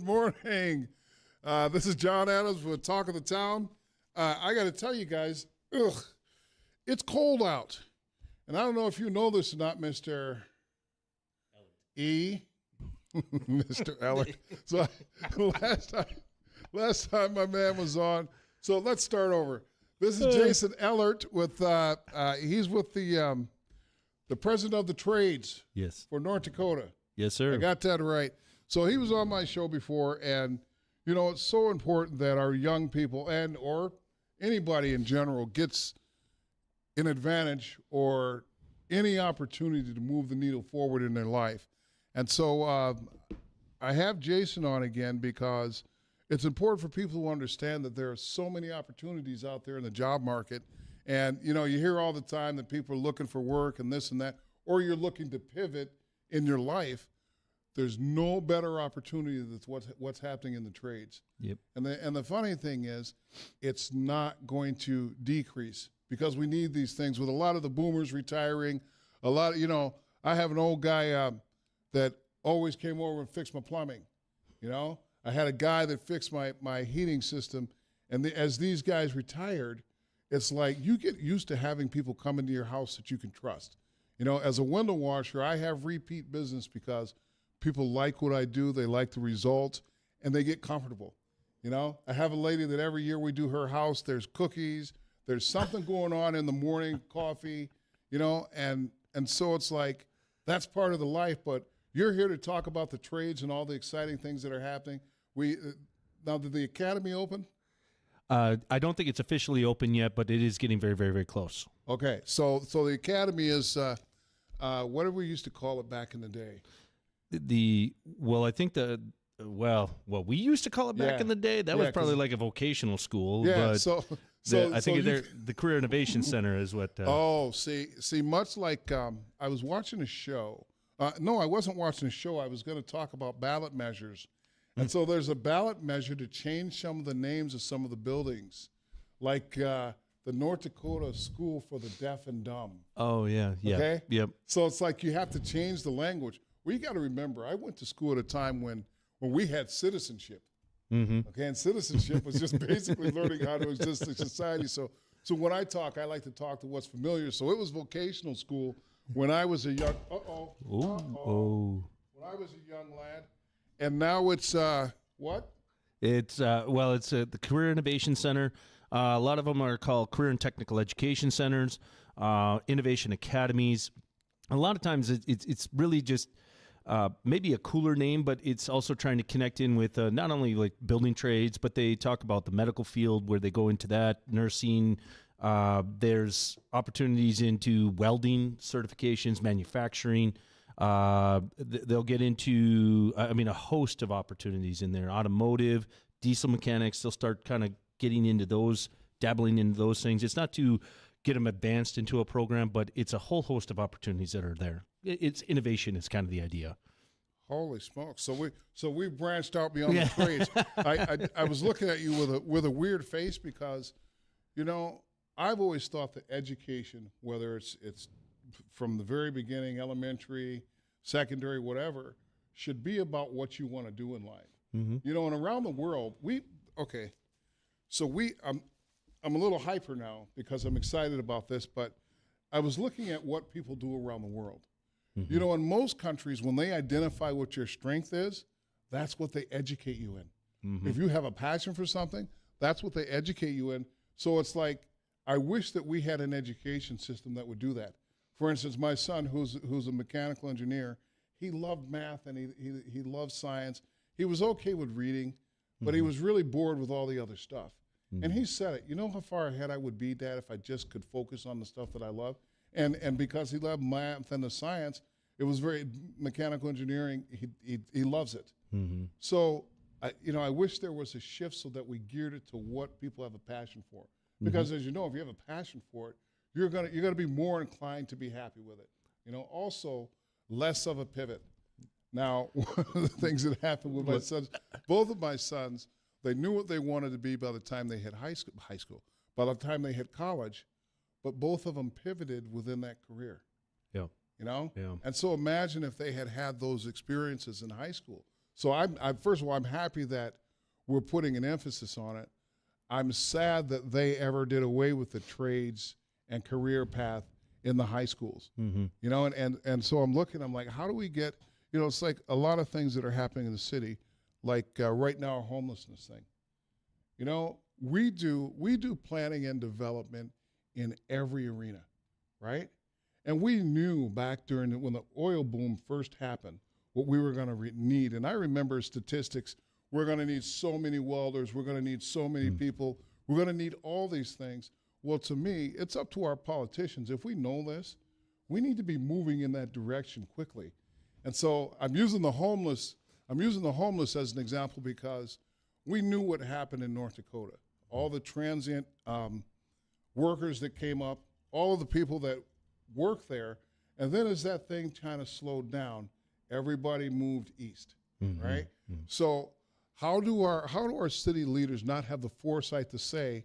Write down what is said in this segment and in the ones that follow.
Good morning. This is Jon Adams with Talk of the Town. I got to tell you guys, it's cold out. And I don't know if you know this or not, Mr. E. Mr. Ellert. So last time my man was on. So let's start over. This is Jason Ellert with, he's with the president of the trades. Yes. For North Dakota. Yes, sir. I got that right. So he was on my show before, and you know it's so important that our young people and or anybody in general gets an advantage or any opportunity to move the needle forward in their life. And so I have Jason on again because it's important for people to understand that there are so many opportunities out there in the job market. And you know, you hear all the time that people are looking for work and this and that, or you're looking to pivot in your life. There's no better opportunity than what's happening in the trades. Yep. And the funny thing is, it's not going to decrease because we need these things. With a lot of the boomers retiring, a lot of, you know, I have an old guy that always came over and fixed my plumbing. You know, I had a guy that fixed my heating system, and as these guys retired, it's like you get used to having people come into your house that you can trust. You know, as a window washer, I have repeat business because people like what I do, they like the results, and they get comfortable. You know, I have a lady that every year we do her house, there's cookies, there's something going on in the morning, coffee, you know, and so it's like that's part of the life, but you're here to talk about the trades and all the exciting things that are happening. Now, did the academy open? I don't think it's officially open yet, but it is getting very, very, very close. Okay, so the academy is what did we used to call it back in the day? I think we used to call it back in the day. That was probably like a vocational school. Yeah, but I think the Career Innovation Center is what. See, much like I was watching a show. No, I wasn't watching a show. I was going to talk about ballot measures. And so there's a ballot measure to change some of the names of some of the buildings, like the North Dakota School for the Deaf and Dumb. Oh, yeah. Okay? Yep. So it's like you have to change the language. Well, you got to remember, I went to school at a time when we had citizenship. Mm-hmm. Okay, and citizenship was just basically learning how to exist in society. So when I talk, I like to talk to what's familiar. So it was vocational school when I was a young when I was a young lad. And now it's what? It's the Career Innovation Center. A lot of them are called Career and Technical Education Centers, Innovation Academies. A lot of times it's really just maybe a cooler name, but it's also trying to connect in with not only like building trades, but they talk about the medical field where they go into that, nursing. There's opportunities into welding certifications, manufacturing. They'll get into, a host of opportunities in there. Automotive, diesel mechanics, they'll start kind of getting into those, dabbling into those things. It's not to get them advanced into a program, but it's a whole host of opportunities that are there. It's innovation is kind of the idea. Holy smokes! So we branched out beyond the trades. I was looking at you with a weird face because, you know, I've always thought that education, whether it's from the very beginning, elementary, secondary, whatever, should be about what you want to do in life. Mm-hmm. You know, and around the world, I'm a little hyper now because I'm excited about this, but I was looking at what people do around the world. Mm-hmm. You know, in most countries, when they identify what your strength is, that's what they educate you in. Mm-hmm. If you have a passion for something, that's what they educate you in. So it's like, I wish that we had an education system that would do that. For instance, my son, who's a mechanical engineer, he loved math and he loved science. He was okay with reading, but he was really bored with all the other stuff. Mm-hmm. And he said it, you know how far ahead I would be, Dad, if I just could focus on the stuff that I love? And because he loved math and the science, it was very mechanical engineering, he loves it. Mm-hmm. So, I wish there was a shift so that we geared it to what people have a passion for. Because as you know, if you have a passion for it, you're gonna be more inclined to be happy with it. You know, also less of a pivot. Now, one of the things that happened with my sons, both of my sons, they knew what they wanted to be by the time they hit high school, by the time they hit college, but both of them pivoted within that career. Yeah. You know? Yeah. And so imagine if they had those experiences in high school. So first of all, I'm happy that we're putting an emphasis on it. I'm sad that they ever did away with the trades and career path in the high schools. You know, and so I'm like, how do we get, it's like a lot of things that are happening in the city, like right now, our homelessness thing. You know, we do planning and development in every arena, right? And we knew back when the oil boom first happened what we were going to need. And I remember statistics. We're going to need so many welders. We're going to need so many people. We're going to need all these things. Well, to me, it's up to our politicians. If we know this, we need to be moving in that direction quickly. And so I'm using the homeless as an example because we knew what happened in North Dakota. All the transient workers that came up, all of the people that work there, and then as that thing kind of slowed down, everybody moved east, right? So how do our city leaders not have the foresight to say,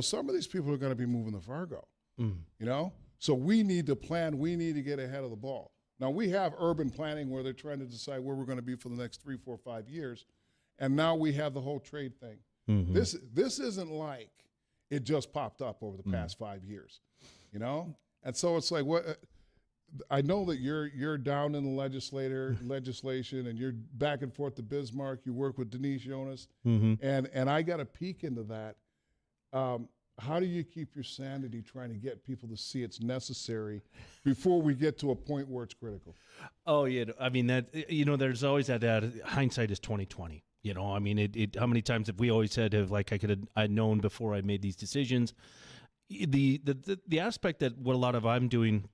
some of these people are going to be moving to Fargo, So we need to plan. We need to get ahead of the ball. Now, we have urban planning where they're trying to decide where we're going to be for the next 3, 4, 5 years, and now we have the whole trade thing. This isn't like it just popped up over the past 5 years, And so it's like, what? I know that you're down in the legislation, and you're back and forth to Bismarck. You work with Denise Jonas, and I got a peek into that. How do you keep your sanity trying to get people to see it's necessary before we get to a point where it's critical? Oh yeah, I mean that. There's always that hindsight is 2020. I mean, how many times have we always said I'd known before I made these decisions. The aspect that what a lot of I'm doing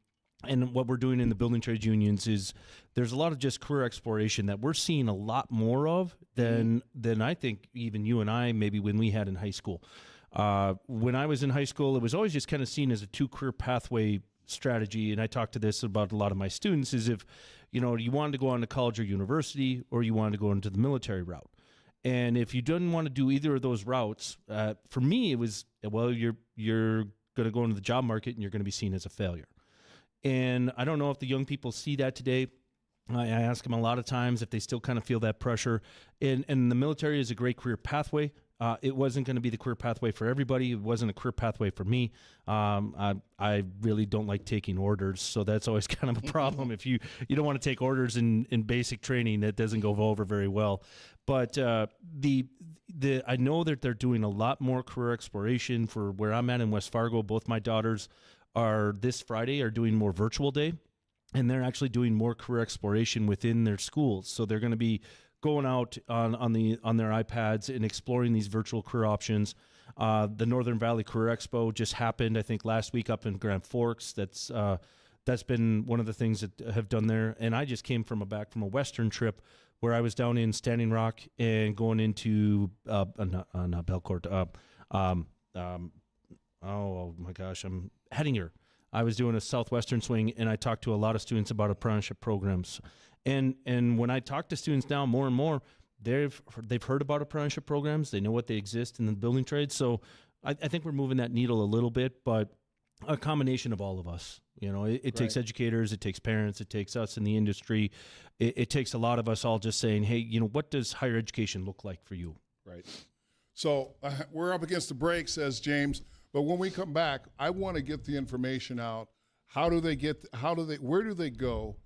and what we're doing in the building trades unions is there's a lot of just career exploration that we're seeing a lot more of than I think even you and I maybe when we had in high school. When I was in high school, it was always just kind of seen as a 2-career pathway strategy. And I talk to this about a lot of my students is if, you wanted to go on to college or university or you wanted to go into the military route. And if you didn't want to do either of those routes, for me, it was, well, you're going to go into the job market and you're going to be seen as a failure. And I don't know if the young people see that today. I ask them a lot of times if they still kind of feel that pressure. And the military is a great career pathway. It wasn't going to be the career pathway for everybody. It wasn't a career pathway for me. I really don't like taking orders, so that's always kind of a problem. If you don't want to take orders in basic training, that doesn't go over very well. But I know that they're doing a lot more career exploration for where I'm at in West Fargo. Both my daughters are this Friday are doing more virtual day, and they're actually doing more career exploration within their schools. So they're going to be going out on their iPads and exploring these virtual career options. The Northern Valley Career Expo just happened, I think, last week up in Grand Forks. That's been one of the things that have done there. And I just came back from a Western trip where I was down in Standing Rock and going into not Belcourt. Oh my gosh, I'm Hettinger. I was doing a Southwestern swing, and I talked to a lot of students about apprenticeship programs. And when I talk to students now more and more, they've heard about apprenticeship programs. They know what they exist in the building trade. So I think we're moving that needle a little bit, but a combination of all of us. It takes educators, it takes parents, it takes us in the industry. It takes a lot of us all just saying, hey, what does higher education look like for you? Right. So we're up against the break, says James. But when we come back, I want to get the information out. Where do they go?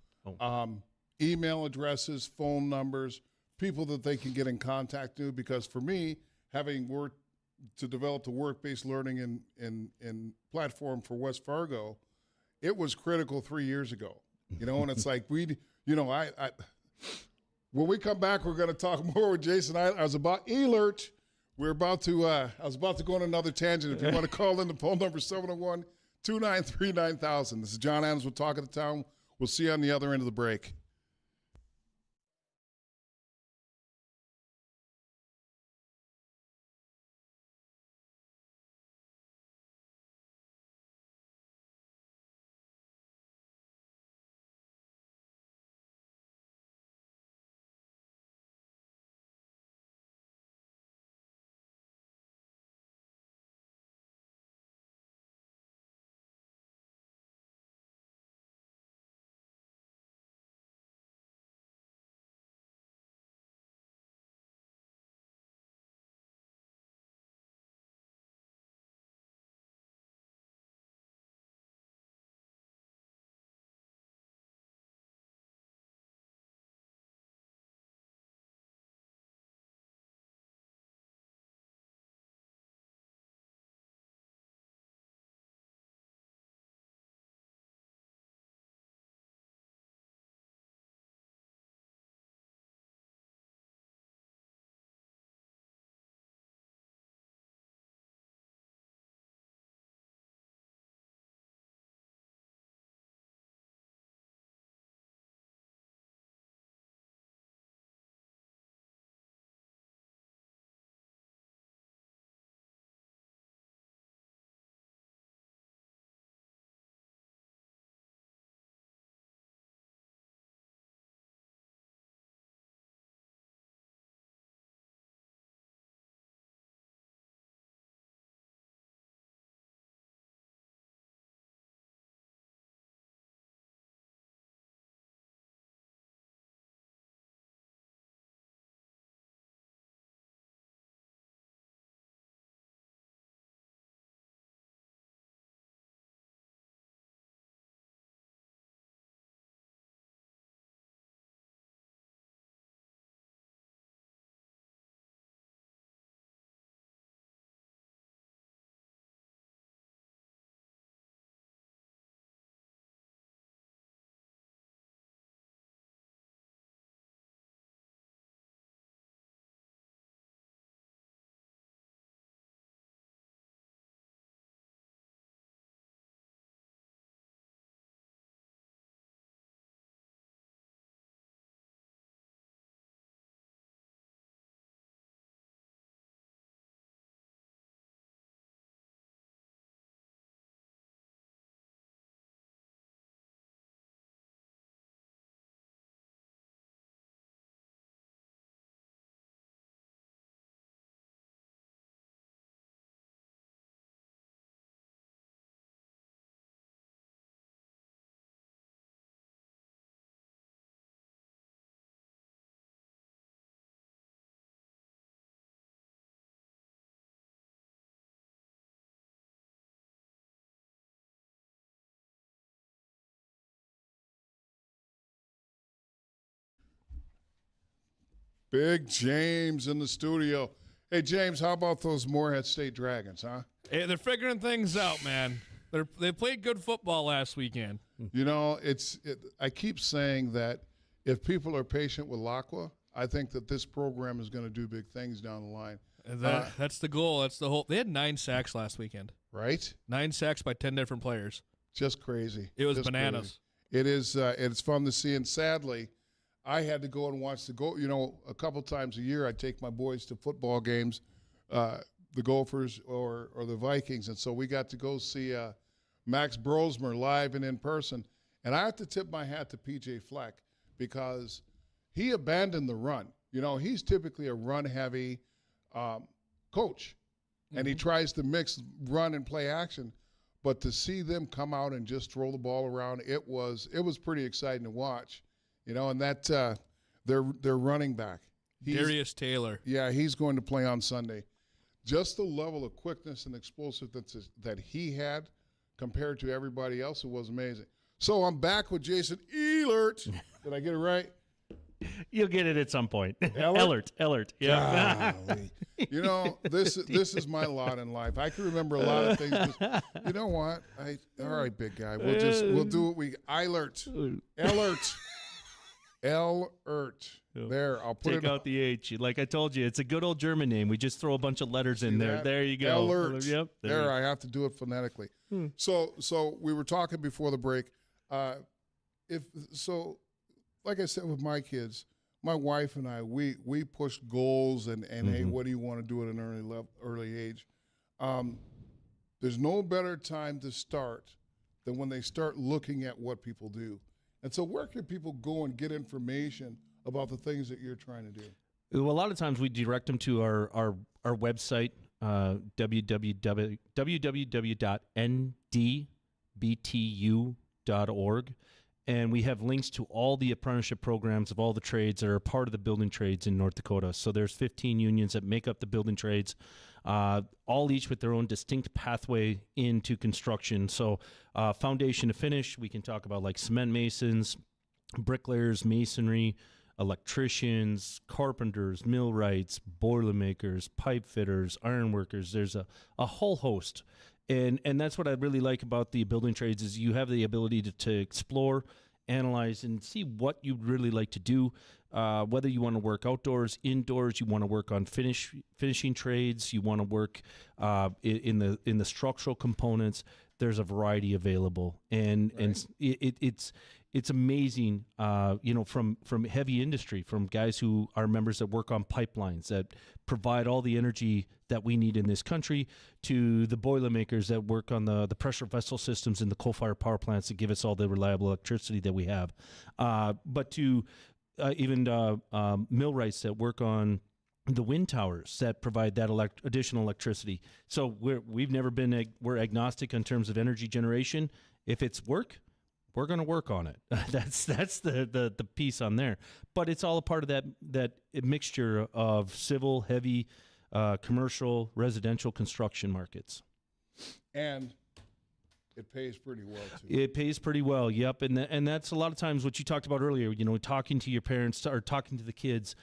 Email addresses, phone numbers, people that they can get in contact with. Because for me, having worked to develop the work-based learning and platform for West Fargo, it was critical 3 years ago. And it's like when we come back, we're going to talk more with Jason. I was about alert. I was about to go on another tangent. If you want to call in, the phone number 701-293-9000. This is Jon Adams with Talk of the Town. We'll see you on the other end of the break. Big James in the studio. Hey, James, how about those Moorhead State Dragons, huh? Hey, they're figuring things out, man. They played good football last weekend. You know, I keep saying that if people are patient with Lacqua, I think that this program is going to do big things down the line. And that's the goal. That's the whole. They had 9 sacks last weekend. Right? 9 sacks by 10 different players. Just crazy. It was Just bananas. Crazy. It is. It's fun to see. And sadly, I had to go and watch you know, a couple times a year I take my boys to football games, the Gophers or the Vikings. And so we got to go see Max Brosmer live and in person. And I have to tip my hat to P.J. Fleck because he abandoned the run. You know, he's typically a run-heavy coach, and he tries to mix run and play action. But to see them come out and just throw the ball around, it was pretty exciting to watch. You know, and that their running back, Darius Taylor. Yeah, he's going to play on Sunday. Just the level of quickness and explosiveness that he had compared to everybody else, it was amazing. So I'm back with Jason Ehlert. Did I get it right? You'll get it at some point. Ehlert. Yeah. Golly. You know, this is my lot in life. I can remember a lot of things. You know what? All right, big guy. We'll do what we Ehlert. Ehlert. There, I'll put Take out the H. Like I told you, it's a good old German name. We just throw a bunch of letters in there. That? There you go. Ehlert. Yep. There, I have to do it phonetically. So we were talking before the break. Like I said with my kids, my wife and I, we pushed goals and hey, what do you want to do at an early age? There's no better time to start than when they start looking at what people do. And so where can people go and get information about the things that you're trying to do? Well, a lot of times we direct them to our website, www.ndbtu.org. And we have links to all the apprenticeship programs of all the trades that are part of the building trades in North Dakota. So there's 15 unions that make up the building trades, all each with their own distinct pathway into construction. So foundation to finish, we can talk about like cement masons, bricklayers, masonry, electricians, carpenters, millwrights, boilermakers, pipe fitters, ironworkers. There's a whole host. And that's what I really like about the building trades is you have the ability to explore, analyze, and see what you'd really like to do. Whether you want to work outdoors, indoors, you want to work on finishing trades, you want to work in the structural components. There's a variety available, and it's amazing. From heavy industry, from guys who are members that work on pipelines that provide all the energy that we need in this country, to the Boilermakers that work on the pressure vessel systems in the coal-fired power plants that give us all the reliable electricity that we have, but to even millwrights that work on the wind towers that provide that additional electricity. So we're agnostic in terms of energy generation. If it's work, we're going to work on it. That's the piece on there. But it's all a part of that mixture of civil, heavy, commercial, residential construction markets. And it pays pretty well too. It pays pretty well, yep. And that's a lot of times what you talked about earlier, talking to your parents or talking to the kids,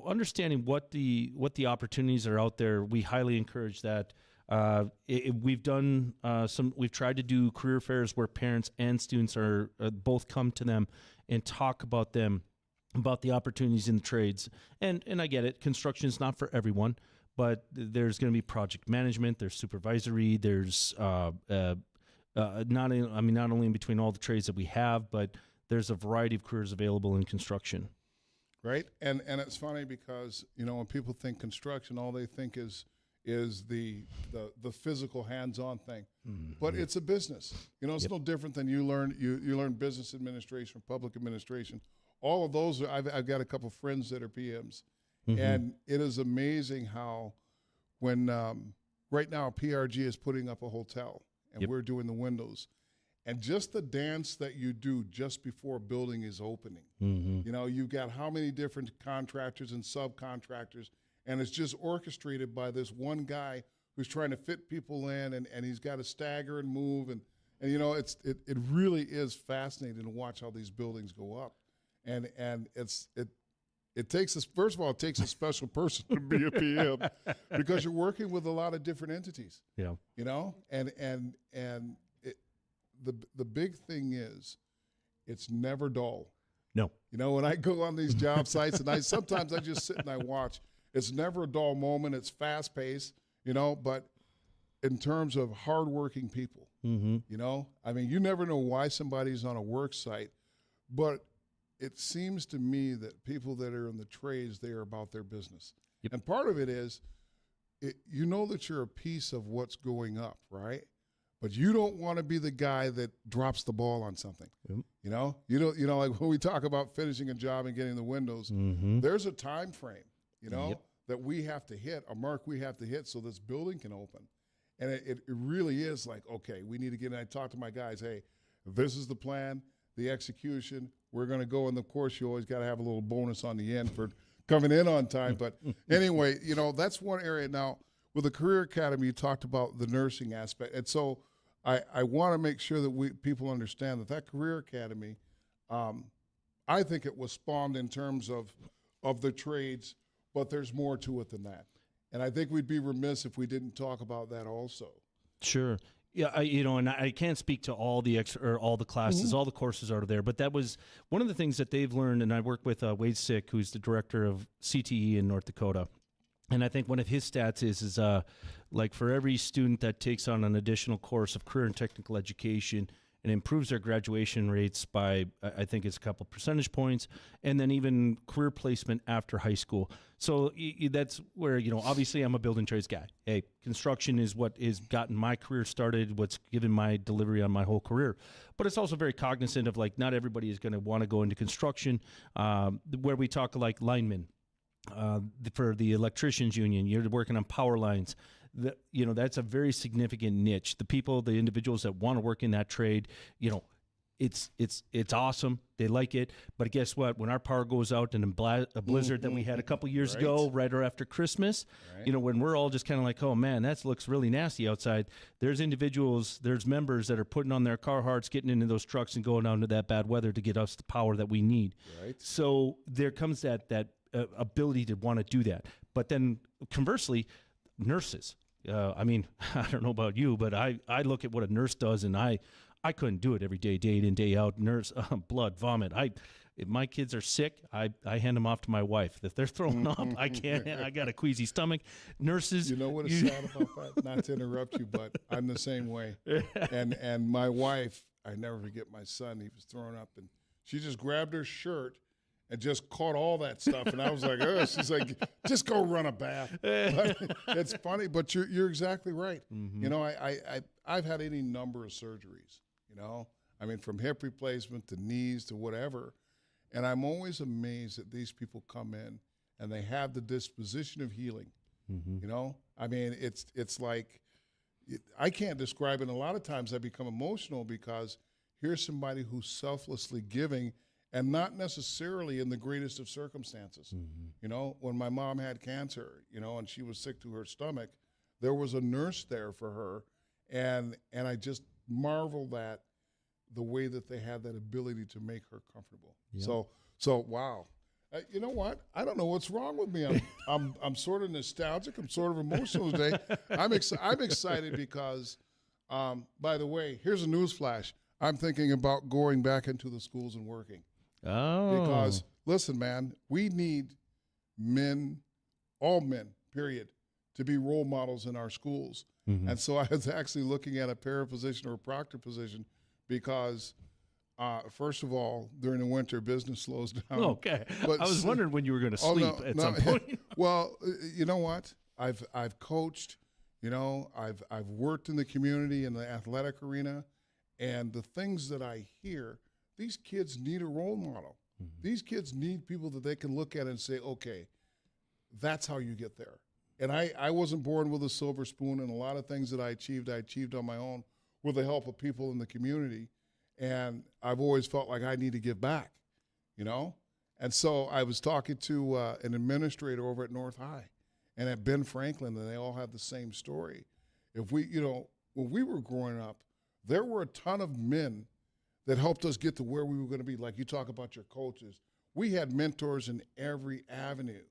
understanding what the opportunities are out there. We highly encourage that. We've tried to do career fairs where parents and students are both come to them and talk about the opportunities in the trades. And I get it, construction is not for everyone, but there's going to be project management, there's supervisory, there's not only in between all the trades that we have, but there's a variety of careers available in construction. Right, and it's funny because when people think construction, all they think is the physical hands-on thing, but it's a business. It's no different than you learn business administration, public administration. All of those I've got a couple friends that are PMs, and it is amazing how when right now PRG is putting up a hotel and we're doing the windows, and just the dance that you do just before a building is opening. You've got how many different contractors and subcontractors. And it's just orchestrated by this one guy who's trying to fit people in, and he's got to stagger and move, and it really is fascinating to watch how these buildings go up, and it's it takes us, first of all, it takes a special person to be a PM because you're working with a lot of different entities. Yeah. You know, and the big thing is, it's never dull. No. You know, when I go on these job sites, and sometimes I just sit and I watch. It's never a dull moment. It's fast paced. You know, but in terms of hardworking people, you know, I mean, you never know why somebody's on a work site, but it seems to me that people that are in the trades, they are about their business. Yep. And part of it is, you know that you're a piece of what's going up, right? But you don't want to be the guy that drops the ball on something. Yep. You know, like when we talk about finishing a job and getting the windows, there's a time frame, you know, that we have to hit, a mark we have to hit so this building can open. And it really is like, okay, we need to get in. I talk to my guys, hey, this is the plan, the execution. We're going to go. And of course, you always got to have a little bonus on the end for coming in on time. But anyway, you know, that's one area. Now, with the Career Academy, you talked about the nursing aspect. And so I want to make sure that people understand that Career Academy, I think it was spawned in terms of the trades, but there's more to it than that. And I think we'd be remiss if we didn't talk about that also. Sure. Yeah, and I can't speak to all the all the classes, all the courses are there, but that was one of the things that they've learned. And I work with Wade Sick, who's the director of CTE in North Dakota. And I think one of his stats is like for every student that takes on an additional course of career and technical education and improves their graduation rates by, I think it's a couple percentage points, and then even career placement after high school. So that's where, you know, obviously I'm a building trades guy. Hey, construction is what has gotten my career started, what's given my delivery on my whole career. But it's also very cognizant of, like, not everybody is going to want to go into construction, where we talk like linemen. For the electricians union, you're working on power lines. You know, that's a very significant niche. The individuals that want to work in that trade, you know, it's awesome. They like it. But guess what? When our power goes out in a blizzard that we had a couple years ago, right or after Christmas, you know, when we're all just kind of like, oh man, that looks really nasty outside. There's members that are putting on their Carhartts, getting into those trucks and going out into that bad weather to get us the power that we need. Right. So there comes that ability to want to do that. But then conversely, nurses. I mean, I don't know about you, but I look at what a nurse does, and I couldn't do it every day, day in, day out. Nurse, blood, vomit. If my kids are sick, I hand them off to my wife. If they're throwing up, I can't. I got a queasy stomach. Nurses. You know what is sad about that? Not to interrupt you, but I'm the same way. And my wife, I never forget my son. He was throwing up, and she just grabbed her shirt and just caught all that stuff. And I was like, oh, she's like, just go run a bath. But it's funny, but you're exactly right. You know, I've had any number of surgeries, you know, I mean, from hip replacement to knees to whatever. And I'm always amazed that these people come in and they have the disposition of healing, you know? I mean, it's like, I can't describe it. And a lot of times I become emotional because here's somebody who's selflessly giving and not necessarily in the greatest of circumstances. You know, when my mom had cancer, you know, and she was sick to her stomach, there was a nurse there for her. And I just marveled at the way that they had that ability to make her comfortable. Yep. So wow. You know what? I don't know what's wrong with me. I'm sort of nostalgic. I'm sort of emotional today. I'm excited because, by the way, here's a news flash. I'm thinking about going back into the schools and working. Oh. Because, listen, man, we need men, all men, period, to be role models in our schools. And so I was actually looking at a para position or a proctor position because, first of all, during the winter, business slows down. Okay. But I was wondering when you were going to sleep at some point. Well, you know what? I've coached, you know, I've worked in the community in the athletic arena, and the things that I hear, these kids need a role model. These kids need people that they can look at and say, okay, that's how you get there. And I wasn't born with a silver spoon, and a lot of things that I achieved on my own with the help of people in the community. And I've always felt like I need to give back, you know? And so I was talking to an administrator over at North High and at Ben Franklin, and they all have the same story. If we, you know, when we were growing up, there were a ton of men that helped us get to where we were going to be. Like you talk about your coaches. we had mentors in every avenue.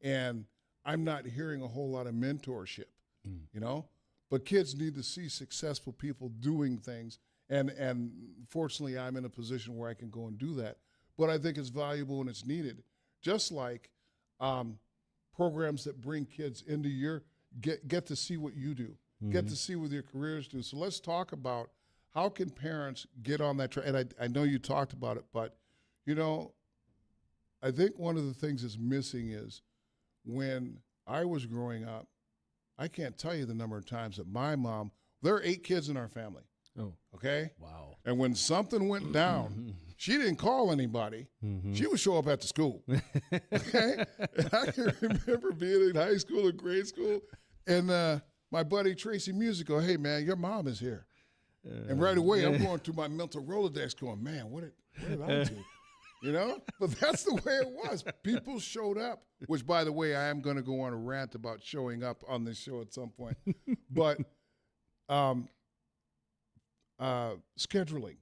And I'm not hearing a whole lot of mentorship, you know? But kids need to see successful people doing things. And fortunately, I'm in a position where I can go and do that. But I think it's valuable and it's needed. Just like programs that bring kids into your, get to see what you do, get to see what your careers do. So let's talk about how can parents get on that track. And I know you talked about it, but, you know, I think one of the things that's missing is when I was growing up, I can't tell you the number of times that my mom, there are 8 kids in our family. Oh, okay? wow. And when something went down, she didn't call anybody. She would show up at the school. Okay? And I can remember being in high school or grade school, and my buddy Tracy Music go, hey, man, your mom is here. And right away, I'm going through my mental Rolodex going, man, what did I do? You know? But that's the way it was. People showed up, which, by the way, I am going to go on a rant about showing up on this show at some point. But scheduling.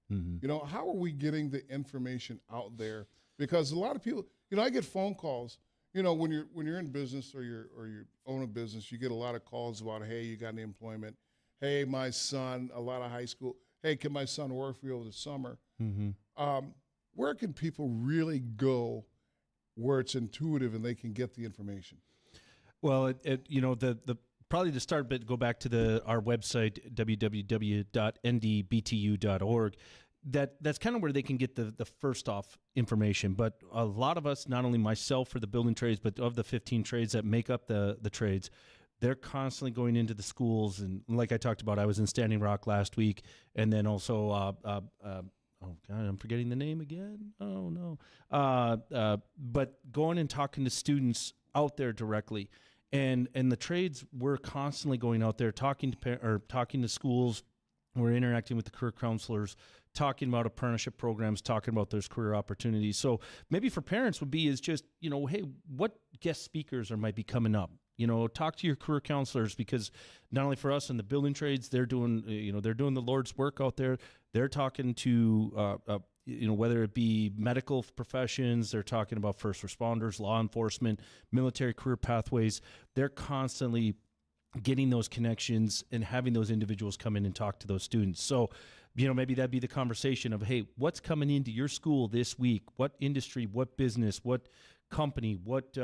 You know, how are we getting the information out there? Because a lot of people, you know, I get phone calls. You know, when you're in business or you own a business, you get a lot of calls about, hey, you got any employment? Hey, my son, a lot of high school. Hey, can my son work for you over the summer? Where can people really go where it's intuitive and they can get the information? Well, you know, the probably to start, but go back to our website, www.ndbtu.org. That's kind of where they can get the first off information. But a lot of us, not only myself for the building trades, but of the 15 trades that make up the trades, they're constantly going into the schools. And like I talked about, I was in Standing Rock last week, and then also oh God, I'm forgetting the name again. Oh no. But going and talking to students out there directly, and the trades, we're constantly going out there talking to schools. We're interacting with the career counselors, talking about apprenticeship programs, talking about those career opportunities. So maybe for parents would be is just, you know, hey, what guest speakers might be coming up? You know, talk to your career counselors, because not only for us in the building trades, they're doing the Lord's work out there. They're talking to, you know, whether it be medical professions, they're talking about first responders, law enforcement, military career pathways. They're constantly getting those connections and having those individuals come in and talk to those students. So, you know, maybe that'd be the conversation of, hey, what's coming into your school this week? What industry, what business, what company, what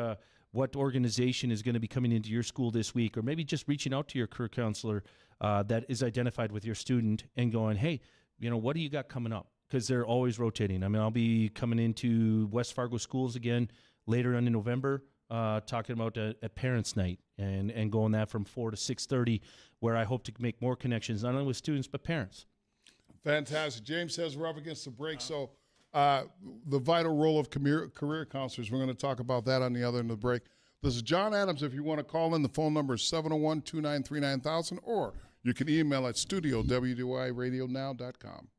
organization is going to be coming into your school this week? Or maybe just reaching out to your career counselor that is identified with your student and going, hey, you know, what do you got coming up? Because they're always rotating. I mean, I'll be coming into West Fargo schools again later on in November, talking about a parents' night and going that from 4 to 6:30, where I hope to make more connections, not only with students, but parents. Fantastic. James says we're up against the break. So the vital role of career counselors, we're going to talk about that on the other end of the break. This is Jon Adams. If you want to call in, the phone number is 701-293-9000, or you can email at studio@wwiradio.now.com.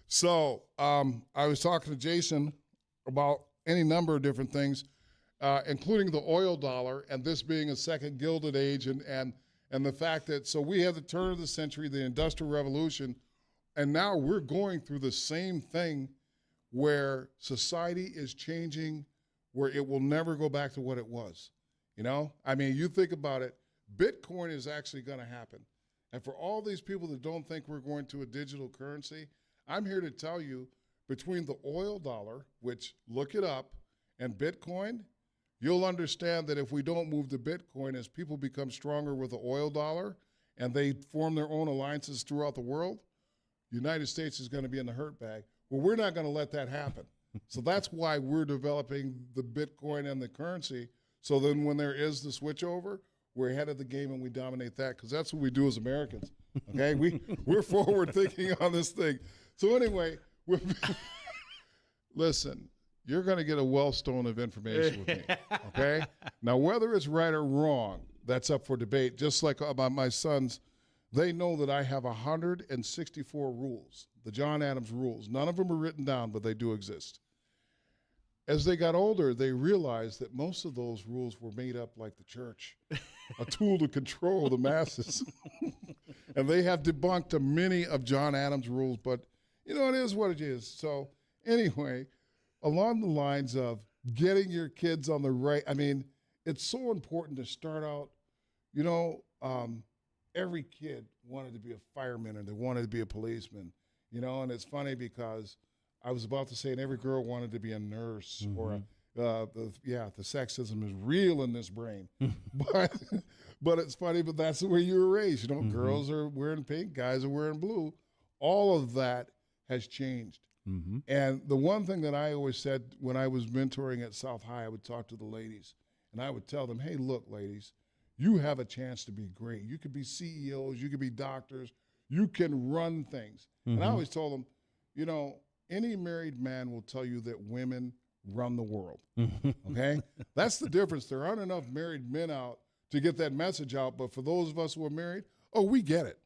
So I was talking to Jason about any number of different things, including the oil dollar and this being a second Gilded Age and the fact that so we had the turn of the century, the Industrial Revolution, and now we're going through the same thing where society is changing, where it will never go back to what it was. You know, I mean, you think about it, Bitcoin is actually going to happen. And for all these people that don't think we're going to a digital currency, I'm here to tell you between the oil dollar, which look it up, and Bitcoin, you'll understand that if we don't move to Bitcoin, as people become stronger with the oil dollar and they form their own alliances throughout the world, the United States is going to be in the hurt bag. Well, we're not going to let that happen. So that's why we're developing the Bitcoin and the currency. So then when there is the switchover, we're ahead of the game and we dominate that because that's what we do as Americans. Okay, we're forward thinking on this thing. So anyway, listen, you're going to get a wellstone of information with me. Okay, now whether it's right or wrong, that's up for debate. Just like about my sons, they know that I have 164 rules, the Jon Adams rules. None of them are written down, but they do exist. As they got older, they realized that most of those rules were made up like the church, a tool to control the masses. And they have debunked many of Jon Adams' rules, but, you know, it is what it is. So anyway, along the lines of getting your kids on the right, I mean, it's so important to start out, you know, every kid wanted to be a fireman or they wanted to be a policeman, you know, and it's funny because I was about to say, and every girl wanted to be a nurse or the sexism is real in this brain. but it's funny, but that's the way you were raised. You know, girls are wearing pink, guys are wearing blue. All of that has changed. And the one thing that I always said when I was mentoring at South High, I would talk to the ladies and I would tell them, hey, look, ladies, you have a chance to be great. You could be CEOs, you could be doctors, you can run things. And I always told them, you know, any married man will tell you that women run the world, okay? That's the difference. There aren't enough married men out to get that message out, but for those of us who are married, oh, we get it,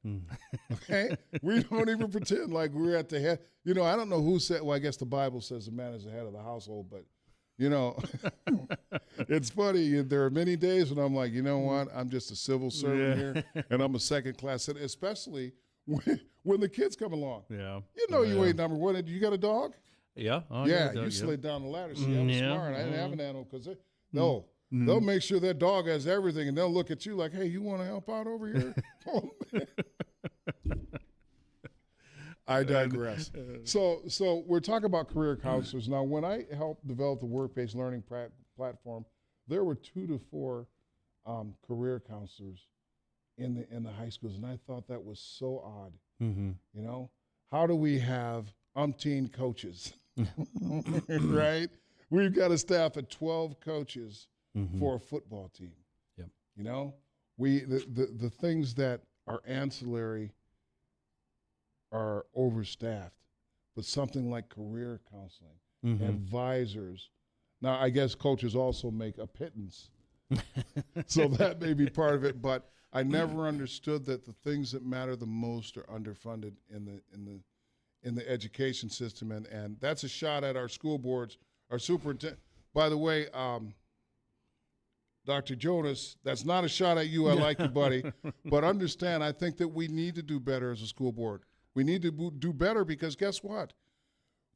okay? We don't even pretend like we're at the head. You know, I don't know who said, well, I guess the Bible says the man is the head of the household, but, you know, it's funny. There are many days when I'm like, you know what? I'm just a civil servant here, and I'm a second-class citizen, especially when the kids come along. Yeah. You know you ain't number one. You got a dog? Yeah. Oh, Yeah, dog, you slid down the ladder. See, I was smart. I didn't have an animal because they'll make sure that dog has everything, and they'll look at you like, hey, you want to help out over here? Oh, man. I digress. So we're talking about career counselors. Now, when I helped develop the work-based learning platform, there were 2 to 4 career counselors in the high schools, and I thought that was so odd. You know, how do we have umpteen coaches, right? We've got a staff of 12 coaches for a football team. Yep. You know, the things that are ancillary are overstaffed, but something like career counseling, advisors. Now, I guess coaches also make a pittance, so that may be part of it, but I never understood that the things that matter the most are underfunded in the education system, and that's a shot at our school boards, our superintendent. By the way, Dr. Jonas, that's not a shot at you. I like you, buddy, but understand, I think that we need to do better as a school board. We need to do better because guess what?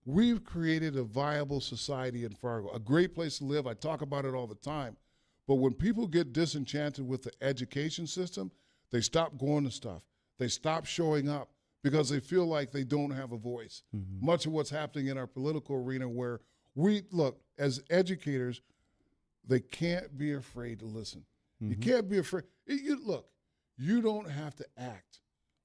We've created a viable society in Fargo, a great place to live. I talk about it all the time. But when people get disenchanted with the education system, they stop going to stuff. They stop showing up because they feel like they don't have a voice. Much of what's happening in our political arena where we, look, as educators, they can't be afraid to listen. You can't be afraid. Look, you don't have to act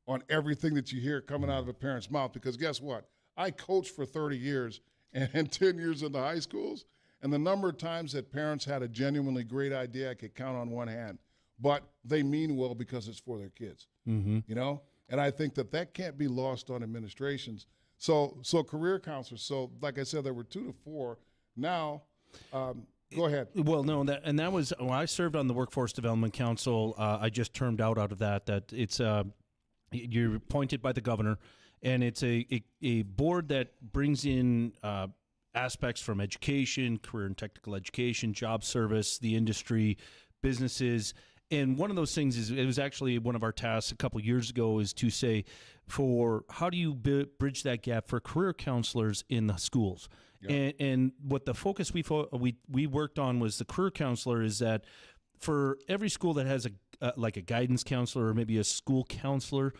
on everything that you hear coming out of a parent's mouth because guess what? I coached for 30 years and 10 years in the high schools, and the number of times that parents had a genuinely great idea, I could count on one hand. But they mean well because it's for their kids, you know? And I think that can't be lost on administrations. So career counselors. So like I said, there were 2 to 4. Now, go ahead. Well, no, that was when I served on the Workforce Development Council. I just termed out of that. That it's you're appointed by the governor, and it's a board that brings in aspects from education, career and technical education, job service, the industry, businesses. And one of those things is, it was actually one of our tasks a couple years ago, is to say, for how do you bridge that gap for career counselors in the schools? Yeah. And what the focus we worked on was the career counselor, is that for every school that has like a guidance counselor or maybe a school counselor,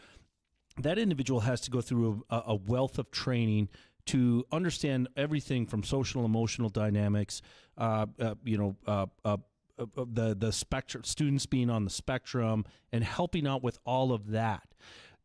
that individual has to go through a wealth of training to understand everything from social emotional dynamics, the spectrum, students being on the spectrum, and helping out with all of that.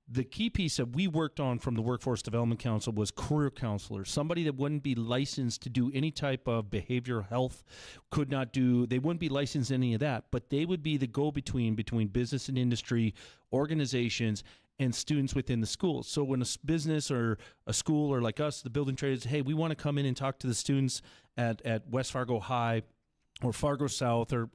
The key piece that we worked on from the Workforce Development Council was career counselors, somebody that wouldn't be licensed to do any type of behavioral health, they wouldn't be licensed in any of that, but they would be the go-between between business and industry, organizations, and students within the schools. So when a business or a school, or like us, the building trades, hey, we want to come in and talk to the students at West Fargo High or Fargo South or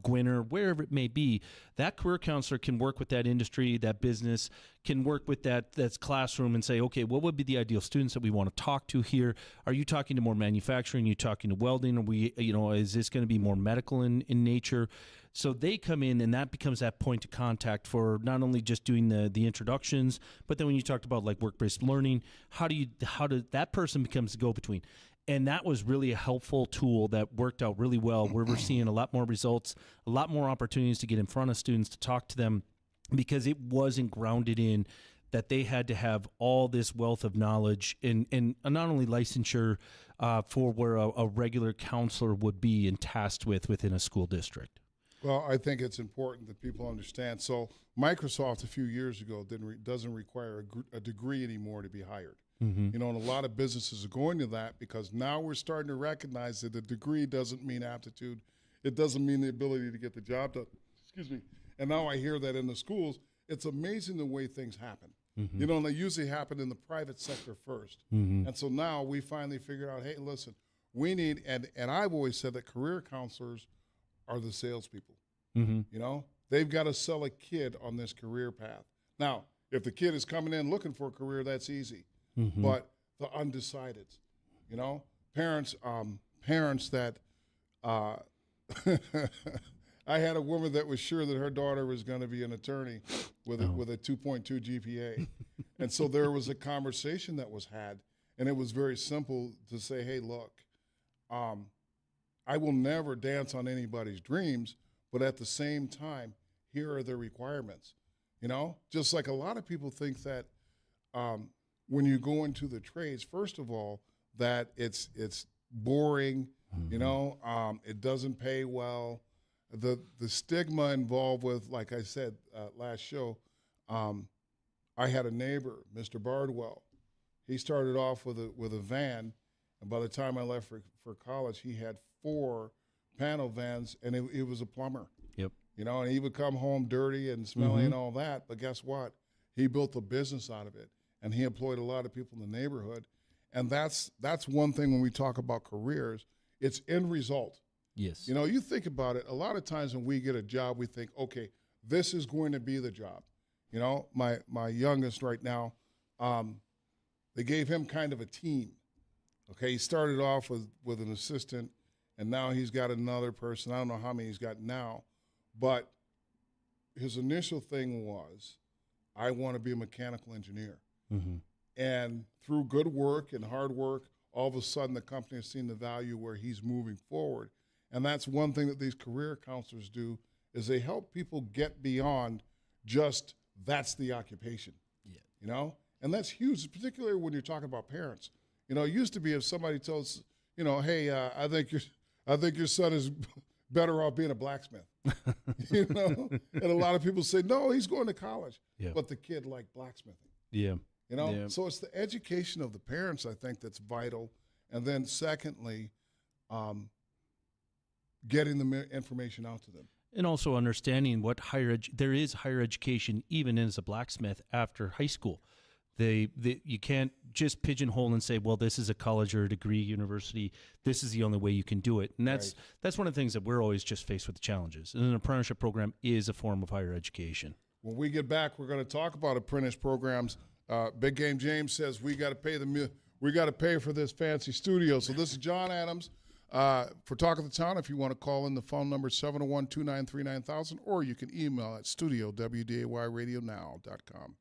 Gwinner, wherever it may be, that career counselor can work with that industry, that business, can work with that's classroom and say, okay, what would be the ideal students that we want to talk to here? Are you talking to more manufacturing? Are you talking to welding? Are we, is this going to be more medical in nature? So they come in, and that becomes that point of contact for not only just doing the introductions, but then when you talked about like work-based learning, how does that person becomes the go-between? And that was really a helpful tool that worked out really well, where we're seeing a lot more results, a lot more opportunities to get in front of students, to talk to them, because it wasn't grounded in that they had to have all this wealth of knowledge and not only licensure for where a regular counselor would be and tasked within a school district. Well, I think it's important that people understand. So Microsoft a few years ago doesn't require a degree anymore to be hired. Mm-hmm. And a lot of businesses are going to that, because now we're starting to recognize that a degree doesn't mean aptitude. It doesn't mean the ability to get the job done. Excuse me. And now I hear that in the schools. It's amazing the way things happen. Mm-hmm. And they usually happen in the private sector first. Mm-hmm. And so now we finally figured out, hey, listen, we need, and I've always said that career counselors are the salespeople. Mm-hmm. They've got to sell a kid on this career path. Now, if the kid is coming in looking for a career, that's easy. Mm-hmm. But the undecideds, parents that, I had a woman that was sure that her daughter was going to be an attorney with a 2.2 GPA. And so there was a conversation that was had, and it was very simple to say, hey, look, I will never dance on anybody's dreams, but at the same time, here are the requirements. Just like a lot of people think that, when you go into the trades, first of all, that it's boring, mm-hmm. It doesn't pay well. The stigma involved with, like I said last show, I had a neighbor, Mr. Bardwell. He started off with a van, and by the time I left for college, he had 4 panel vans, and it was a plumber. Yep. And he would come home dirty and smelly mm-hmm. and all that, but guess what? He built a business out of it. And he employed a lot of people in the neighborhood. And that's one thing when we talk about careers, it's end result. Yes. You think about it, a lot of times when we get a job, we think, okay, this is going to be the job. My youngest right now, they gave him kind of a team. Okay, he started off with an assistant, and now he's got another person. I don't know how many he's got now. But his initial thing was, I want to be a mechanical engineer. Mm-hmm. And through good work and hard work, all of a sudden the company has seen the value where he's moving forward. And that's one thing that these career counselors do, is they help people get beyond just that's the occupation. Yeah. And that's huge, particularly when you're talking about parents. It used to be if somebody told us, hey, I think your son is better off being a blacksmith. And a lot of people say, no, he's going to college. Yeah. But the kid liked blacksmithing. Yeah. So it's the education of the parents, I think, that's vital. And then secondly, getting the information out to them. And also understanding what there is higher education even as a blacksmith after high school. You can't just pigeonhole and say, well, this is a college or a degree university. This is the only way you can do it. And that's one of the things that we're always just faced with the challenges. And an apprenticeship program is a form of higher education. When we get back, we're going to talk about apprentice programs Big Game James says we got to pay for this fancy studio. So this is Jon Adams for Talk of the Town. If you want to call in, the phone number is 701-293-9000, or you can email at studio@wdayradionow.com.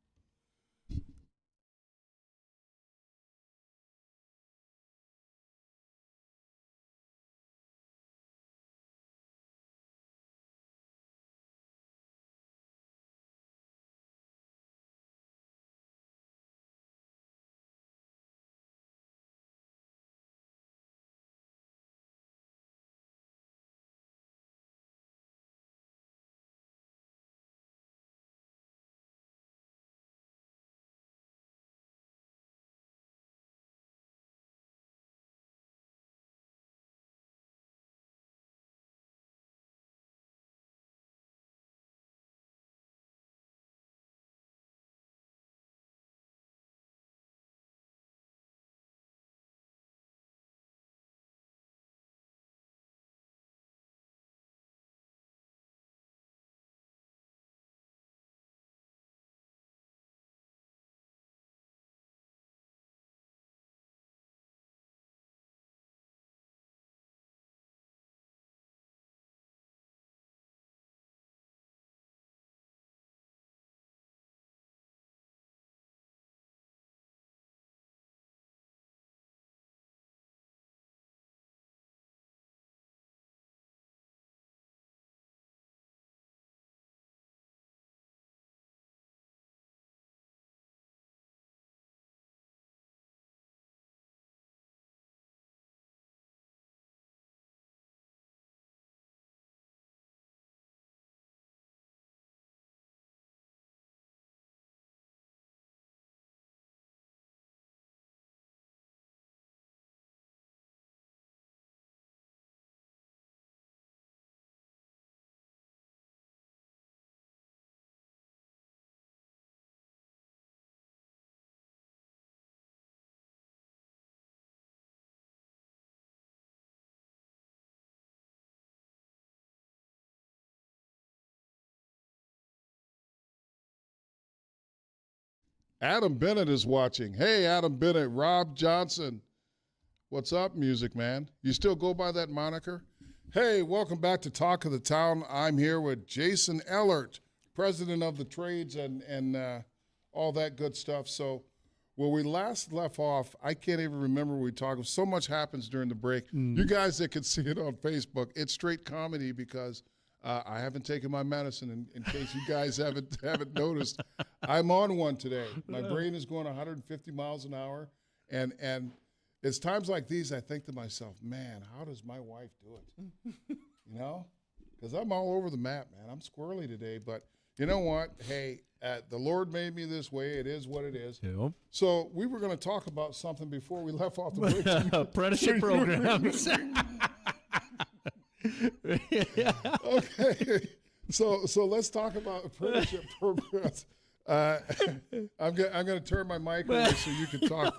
Adam Bennett is watching. Hey, Adam Bennett, Rob Johnson. What's up, music man? You still go by that moniker? Hey, welcome back to Talk of the Town. I'm here with Jason Ellert, president of the trades and all that good stuff. So where we last left off, I can't even remember what we talked about. So much happens during the break. You guys that can see it on Facebook, it's straight comedy because I haven't taken my medicine in case you guys haven't noticed. I'm on one today. My brain is going 150 miles an hour. And it's times like these I think to myself, man, how does my wife do it? You know? Because I'm all over the map, man. I'm squirrely today. But you know what? Hey, the Lord made me this way. It is what it is. Yep. So we were going to talk about something before we left off the break. Apprenticeship programs. Okay, so let's talk about apprenticeship programs. I'm gonna turn my mic over so you can talk.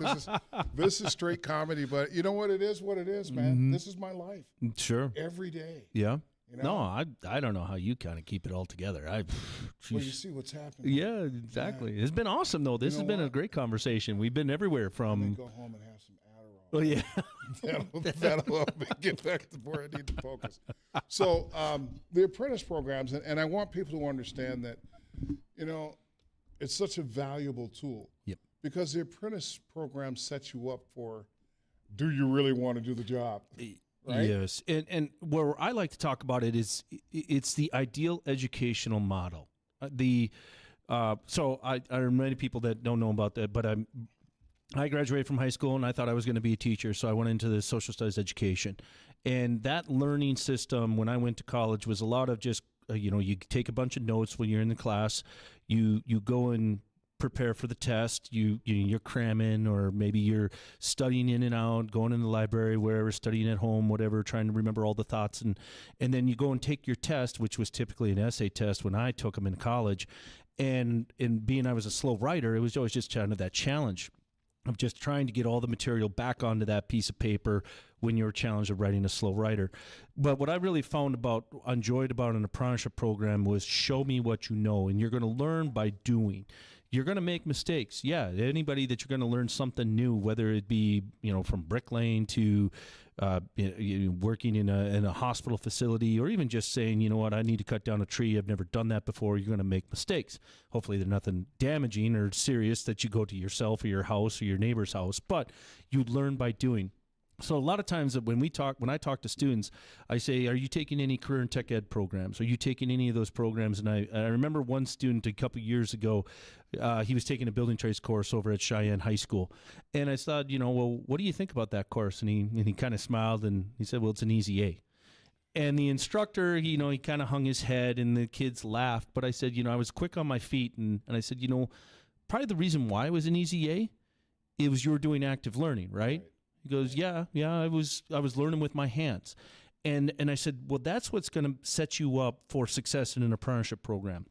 This is straight comedy, but you know what it is? What it is, man. Mm-hmm. This is my life. Sure. Every day. Yeah. You know? No, I don't know how you kind of keep it all together. Well, you see what's happening. Yeah, exactly. Yeah. It's been awesome though. This has been a great conversation. We've been everywhere from. Go home and have some Adderall. Oh yeah. that'll help me get back to where I need to focus. So the apprentice programs, and I want people to understand that, you know, it's such a valuable tool. Yep. Because the apprentice program sets you up for, do you really want to do the job? Right? Yes, and where I like to talk about it is it's the ideal educational model. So there are many people that don't know about that, but I graduated from high school and I thought I was going to be a teacher, so I went into the social studies education, and that learning system when I went to college was a lot of just you take a bunch of notes when you're in the class, you go and prepare for the test, you're cramming, or maybe you're studying in and out, going in the library, wherever, studying at home, whatever, trying to remember all the thoughts, and then you go and take your test, which was typically an essay test when I took them in college, and being I was a slow writer, it was always just kind of that challenge of just trying to get all the material back onto that piece of paper when you're challenged of writing a slow writer. But what I really enjoyed about an apprenticeship program was show me what you know, and you're going to learn by doing. You're going to make mistakes. Yeah, anybody that you're going to learn something new, whether it be, from bricklaying to working in a hospital facility, or even just saying, you know what, I need to cut down a tree. I've never done that before. You're going to make mistakes. Hopefully they're nothing damaging or serious that you go to yourself or your house or your neighbor's house, but you learn by doing. So a lot of times when I talk to students, I say, are you taking any career and tech ed programs? Are you taking any of those programs? And I remember one student a couple years ago, he was taking a building trades course over at Cheyenne High School. And I thought, well, what do you think about that course? And he kind of smiled and he said, well, it's an easy A. And the instructor, he kind of hung his head and the kids laughed. But I said, I was quick on my feet. And I said, probably the reason why it was an easy A, it was you were doing active learning, right? He goes, yeah, I was learning with my hands. And I said, well, that's what's going to set you up for success in an apprenticeship program.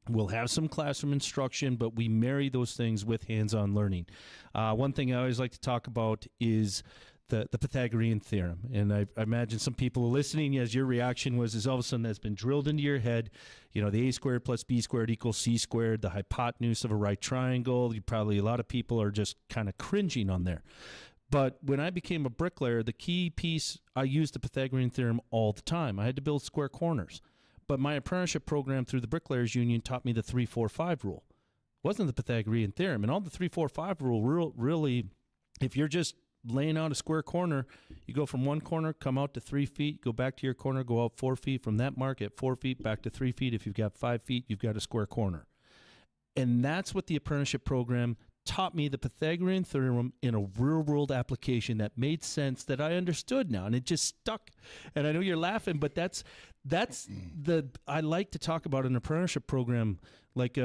We'll have some classroom instruction, but we marry those things with hands-on learning. One thing I always like to talk about is the Pythagorean theorem. And I imagine some people are listening as your reaction was all of a sudden that's been drilled into your head. The A squared plus B squared equals C squared, the hypotenuse of a right triangle. A lot of people are just kind of cringing on there. But when I became a bricklayer, the key piece, I used the Pythagorean theorem all the time. I had to build square corners. But my apprenticeship program through the Bricklayers Union taught me the 3-4-5 rule. It wasn't the Pythagorean theorem. And all the 3-4-5 rule, really, if you're just laying out a square corner, you go from one corner, come out to 3 feet, go back to your corner, go out 4 feet. From that mark at 4 feet, back to 3 feet. If you've got 5 feet, you've got a square corner. And that's what the apprenticeship program taught me, the Pythagorean theorem in a real-world application that made sense, that I understood now, and it just stuck. And I know you're laughing, but that's I like to talk about an apprenticeship program, like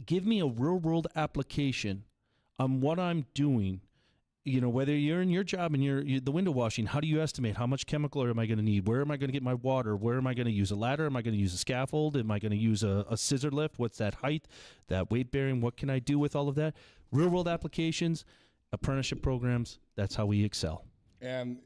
give me a real-world application on what I'm doing. Whether you're in your job and you're the window washing, how do you estimate how much chemical am I going to need? Where am I going to get my water? Where am I going to use a ladder? Am I going to use a scaffold? Am I going to use a scissor lift? What's that height, that weight bearing? What can I do with all of that? Real world applications, apprenticeship programs, that's how we excel. And,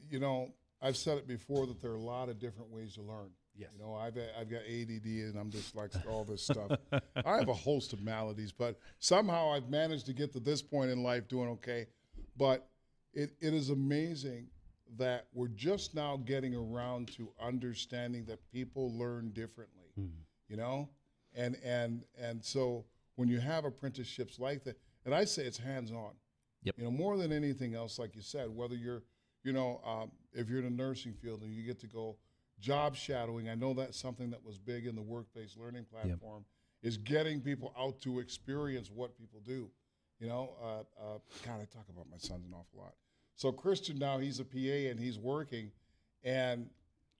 I've said it before that there are a lot of different ways to learn. Yes. I've got ADD and I'm just like all this stuff. I have a host of maladies, but somehow I've managed to get to this point in life doing okay. But it is amazing that we're just now getting around to understanding that people learn differently, and so when you have apprenticeships like that, and I say it's hands-on, Yep. More than anything else, like you said, whether you're, if you're in a nursing field and you get to go job shadowing, I know that's something that was big in the work-based learning platform, is getting people out to experience what people do. God, I talk about my sons an awful lot. So Christian now, he's a PA and he's working, and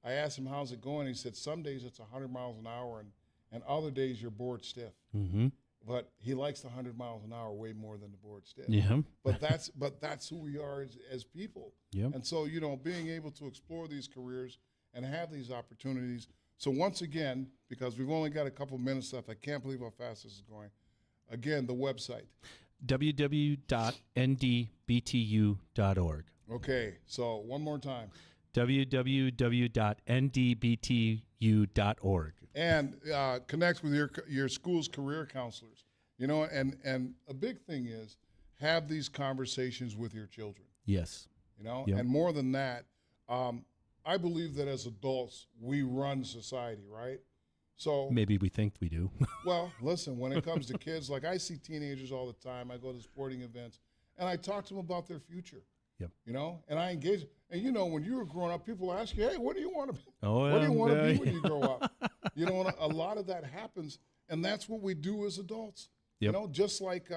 I asked him, how's it going? He said, some days it's 100 miles an hour, and other days you're bored stiff. Mm-hmm. But he likes the 100 miles an hour way more than the board stiff. Yeah. But that's who we are as people. Yep. And so, being able to explore these careers and have these opportunities. So once again, because we've only got a couple minutes left, I can't believe how fast this is going. Again, the website. www.ndbtu.org. Okay, so one more time. www.ndbtu.org. And connect with your school's career counselors. And a big thing is have these conversations with your children. Yes. Yep. And more than that, I believe that as adults, we run society, right? So maybe we think we do. Well, listen, when it comes to kids, like I see teenagers all the time. I go to sporting events, and I talk to them about their future. Yep. And I engage. And when you were growing up, people ask you, "Hey, what do you want to be? Oh, what do you want to be when you grow up?" And a lot of that happens, and that's what we do as adults. Yep. Just like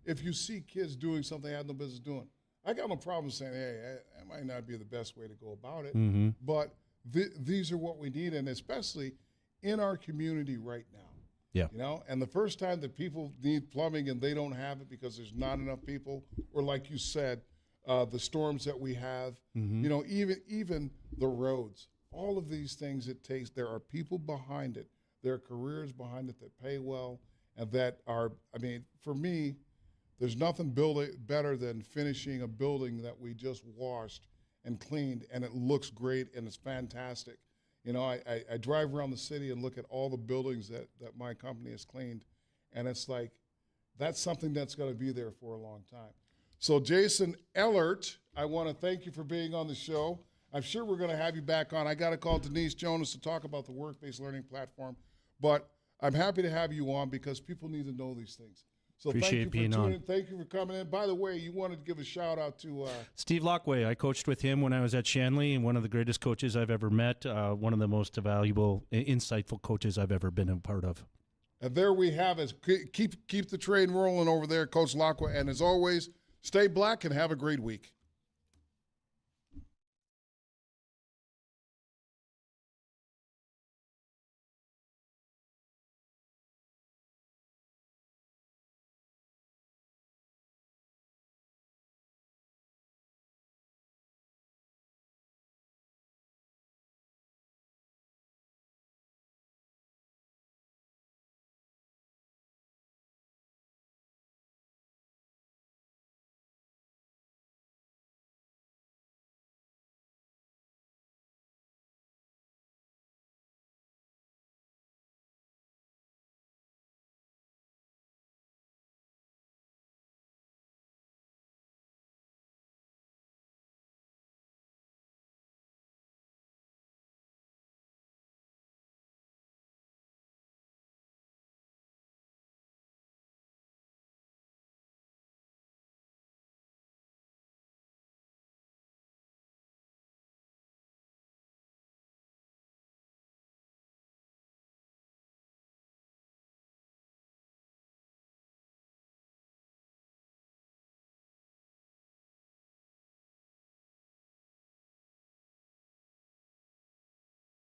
if you see kids doing something they have no business doing, I got no problem saying, "Hey, that might not be the best way to go about it," mm-hmm. but these are what we need, and especially in our community right now. Yeah. And the first time that people need plumbing and they don't have it because there's not enough people, or like you said, the storms that we have, mm-hmm. Even the roads, all of these things it takes, there are people behind it. There are careers behind it that pay well and that are, for me, there's nothing better than finishing a building that we just washed and cleaned and it looks great and it's fantastic. I drive around the city and look at all the buildings that my company has cleaned, and it's like that's something that's going to be there for a long time. So, Jason Ellert, I want to thank you for being on the show. I'm sure we're going to have you back on. I got to call Denise Jonas to talk about the work-based learning platform, but I'm happy to have you on because people need to know these things. So Appreciate thank you being for tuning on. in. Thank you for coming in. By the way, you wanted to give a shout out to Steve Lockway. I coached with him when I was at Shanley, and one of the greatest coaches I've ever met. One of the most valuable, insightful coaches I've ever been a part of. and there we have it. Keep the train rolling over there, Coach Lockway. And as always, stay black and have a great week.